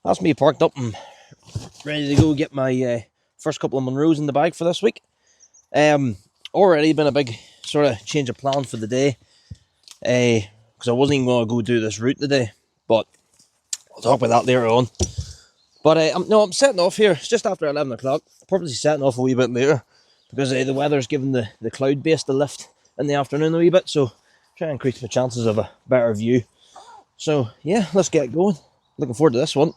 That's me parked up and ready to go get my first couple of Munros in the bag for this week. Already been a big sort of change of plan for the day, because I wasn't even going to go do this route today, but I'll talk about that later on. But I'm setting off here. It's just after 11 o'clock. Purposely setting off a wee bit later because the weather's giving the cloud base the lift in the afternoon a wee bit, so try and increase my chances of a better view. So yeah, let's get going. Looking forward to this one.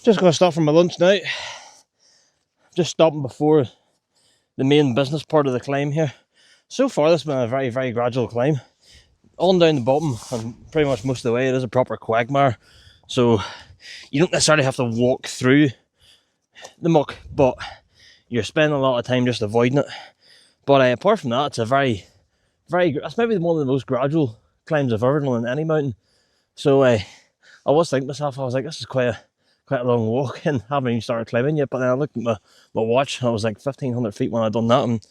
Just going to stop for my lunch now. Just stopping before the main business part of the climb here. So far this has been a very, very gradual climb. On down the bottom and pretty much most of the way it is a proper quagmire. So you don't necessarily have to walk through the muck, but you're spending a lot of time just avoiding it. But apart from that, it's a very, that's maybe one of the most gradual climbs I've ever done on any mountain. So I was thinking to myself, I was like, this is quite a long walk and haven't even started climbing yet. But then I looked at my watch and I was like 1,500 feet when I done that, and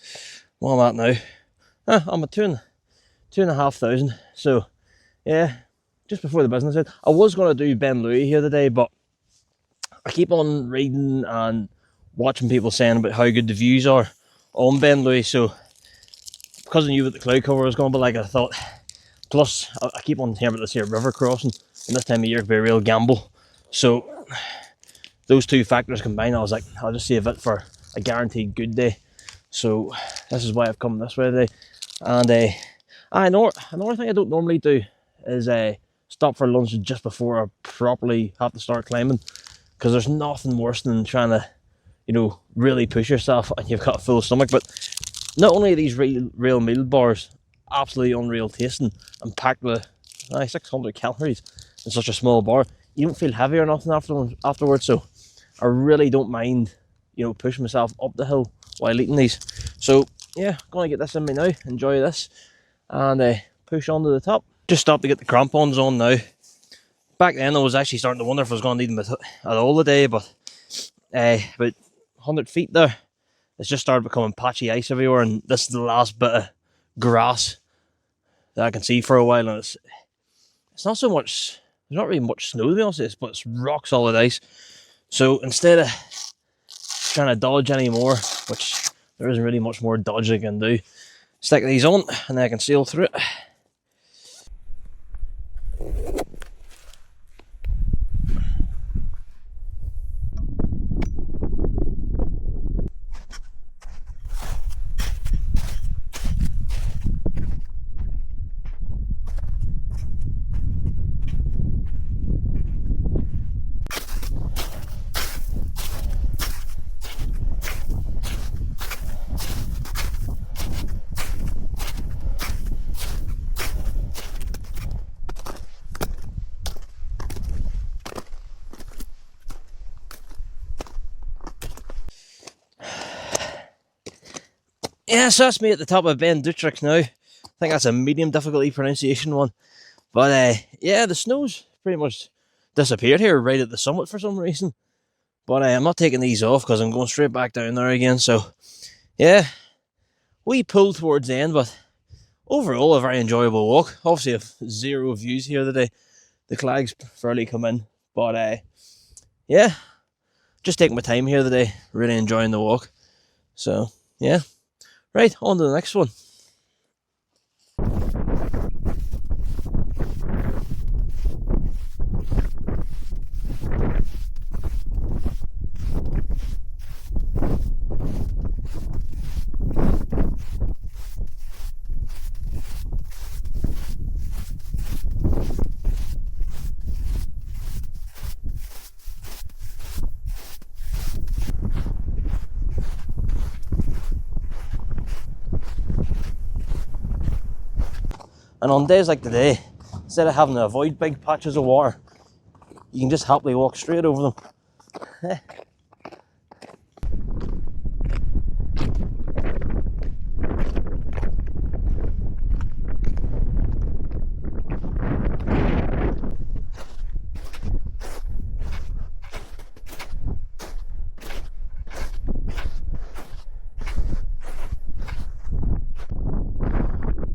what I'm at now, I'm at 2,500. So yeah, just before the business end. I was going to do Ben Louis here today, but I keep on reading and watching people saying about how good the views are on Ben Louis. So because I knew what the cloud cover was going to be like, I thought, plus I keep on hearing about this here river crossing, and this time of year could be a real gamble. So those two factors combined, I was like, I'll just save it for a guaranteed good day. So this is why I've come this way today. And another thing I don't normally do is stop for lunch just before I properly have to start climbing, because there's nothing worse than trying to, really push yourself and you've got a full stomach. But not only are these real meal bars absolutely unreal tasting and packed with 600 calories in such a small bar, you don't feel heavy or nothing afterwards. So I really don't mind, pushing myself up the hill while eating these. So yeah, gonna get this in me now, enjoy this, and push on to the top. Just stopped to get the crampons on now. Back then I was actually starting to wonder if I was going to need them at all today, but about 100 feet there, it's just started becoming patchy ice everywhere, and this is the last bit of grass that I can see for a while, and it's not so much, there's not really much snow to be honest, but it's rock solid ice. So instead of trying to dodge anymore, which there isn't really much more dodge I can do, stick these on and then I can sail through it. Yeah, so that's me at the top of Beinn Dubhchraig now. think that's a medium difficulty pronunciation one. But yeah, the snow's pretty much disappeared here right at the summit for some reason. But I'm not taking these off because I'm going straight back down there again. So yeah, we pull towards the end, but overall a very enjoyable walk. Obviously, I've zero views here today. The clags fairly come in, but yeah, just taking my time here today. Really enjoying the walk. So yeah, right, on to the next one. And on days like today, instead of having to avoid big patches of water, you can just happily walk straight over them.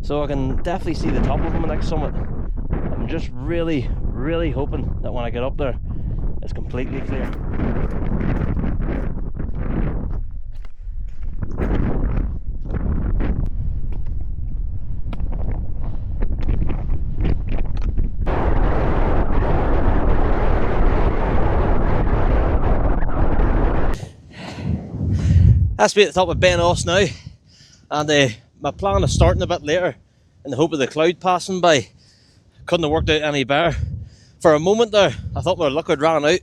So I can definitely see the top of the next summit. I'm just really hoping that when I get up there, it's completely clear. That's me at the top of Ben Oss now, and my plan is starting a bit later in the hope of the cloud passing by. Couldn't have worked out any better. For a moment there, I thought my luck had ran out,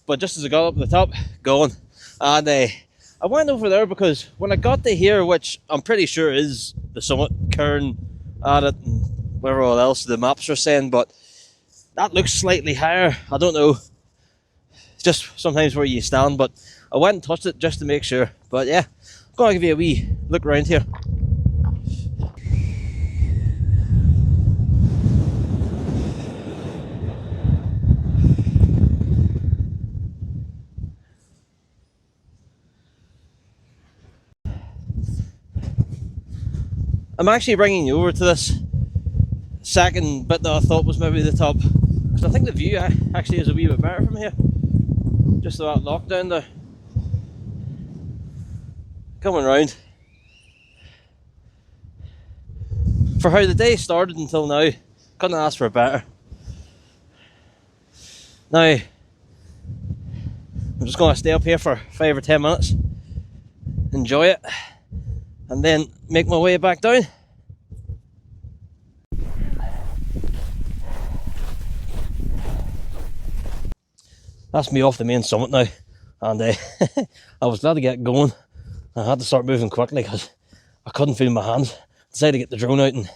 but just as I got up to the top, gone. And I went over there because when I got to here, which I'm pretty sure is the summit, Cairn at it, and whatever else the maps are saying, but that looks slightly higher. I don't know. It's just sometimes where you stand, but I went and touched it just to make sure. But yeah, I'm going to give you a wee look around here. I'm actually bringing you over to this second bit that I thought was maybe the top, because I think the view actually is a wee bit better from here. Just about lockdown there. Coming round. For how the day started until now, couldn't ask for better. Now, I'm just going to stay up here for 5 or 10 minutes, enjoy it, and then make my way back down. That's me off the main summit now, and I was glad to get going. I had to start moving quickly because I couldn't feel my hands. Decided to get the drone out and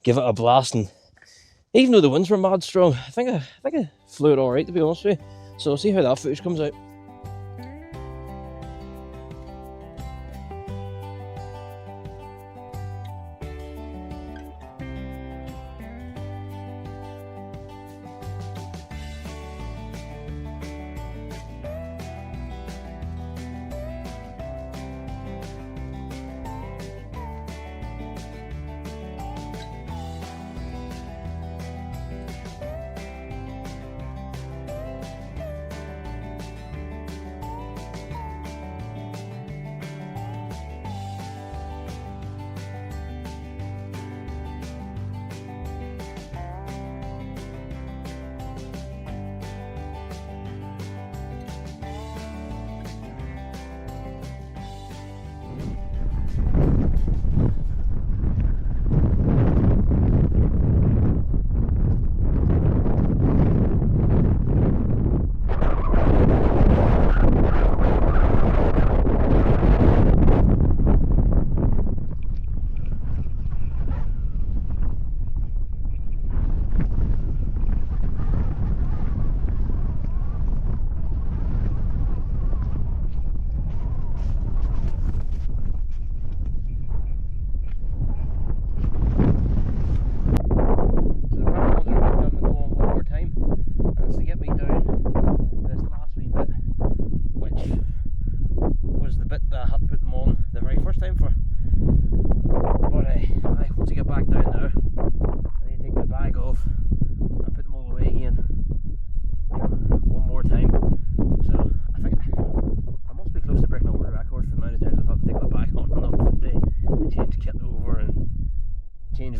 give it a blast, and even though the winds were mad strong, I think I flew it alright, to be honest with you. So we'll see how that footage comes out.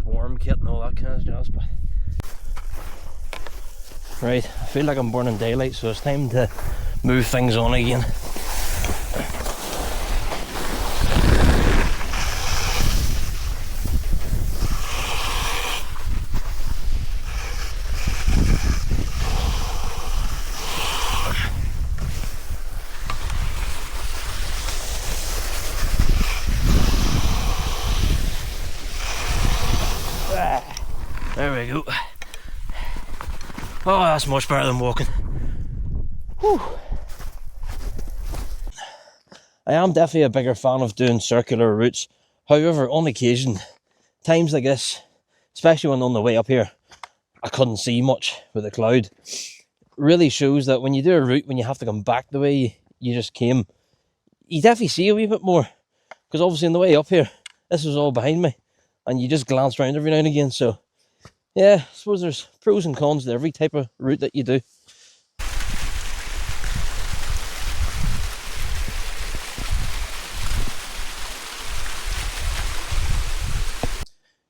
warm kit and all that kind of jazz. But right, I feel like I'm burning daylight, so it's time to move things on again. There we go. Oh, that's much better than walking. Whew. I am definitely a bigger fan of doing circular routes. However, on occasion, times like this, especially when on the way up here, I couldn't see much with the cloud. Really shows that when you do a route, when you have to come back the way you just came, you definitely see a wee bit more. Because obviously on the way up here, this was all behind me, and you just glance around every now and again. So yeah, I suppose there's pros and cons to every type of route that you do.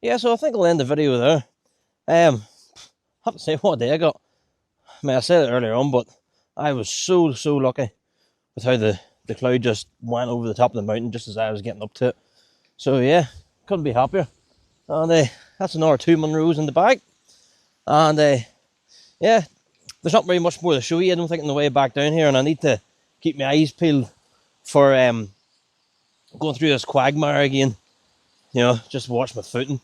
Yeah, so I think I'll end the video there. I have to say, what a day I got. I mean, I said it earlier on, but I was so lucky with how the cloud just went over the top of the mountain just as I was getting up to it. So yeah, couldn't be happier. And that's another 2 Munros in the bag. And yeah, there's not very much more to show you, I don't think, on the way back down here. And I need to keep my eyes peeled for going through this quagmire again. You know, just watch my footing.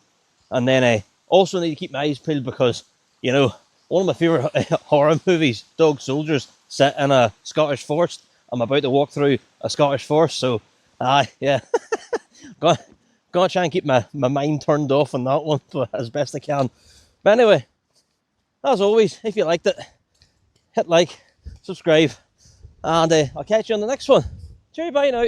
And then I also need to keep my eyes peeled because, you know, one of my favourite horror movies, Dog Soldiers, set in a Scottish forest. I'm about to walk through a Scottish forest, so yeah. Gonna try and keep my mind turned off on that one as best I can. But anyway, as always, if you liked it, hit like, subscribe, and I'll catch you on the next one. Cheerio, bye now.